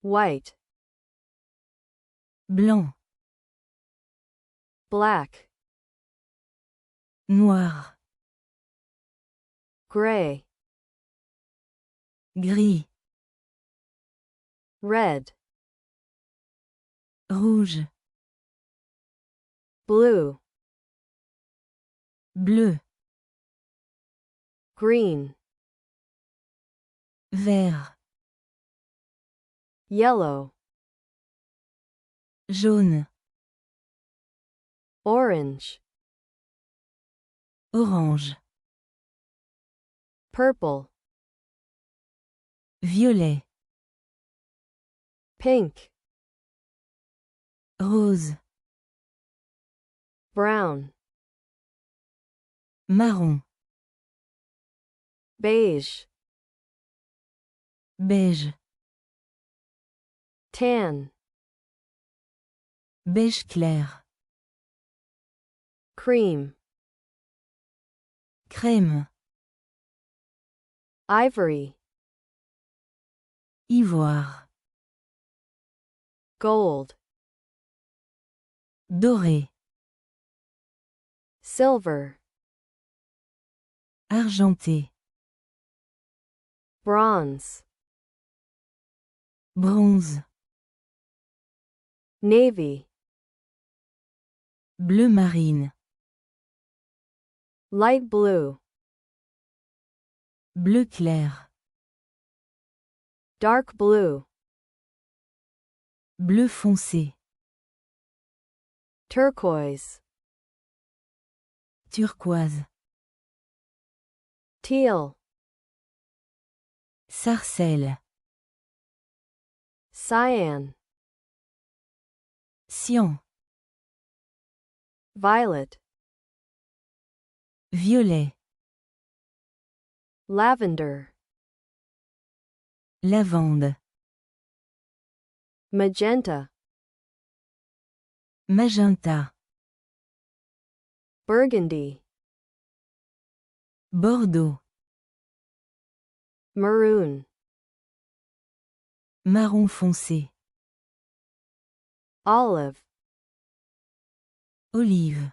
white, blanc, black, noir, gray, gris, red, rouge, blue, bleu, green, vert, yellow, jaune, orange, orange, purple, violet, pink, rose, brown, marron, beige, beige, tan, beige clair, cream, crème, ivory, ivoire, gold, doré, silver, argenté, bronze, bronze, navy, bleu marine, light blue, bleu clair, dark blue, bleu foncé, turquoise, turquoise, teal, sarcelle, cyan, cyan, violet, violet, lavender, lavande, magenta, magenta, burgundy, bordeaux, maroon, marron foncé, olive, olive,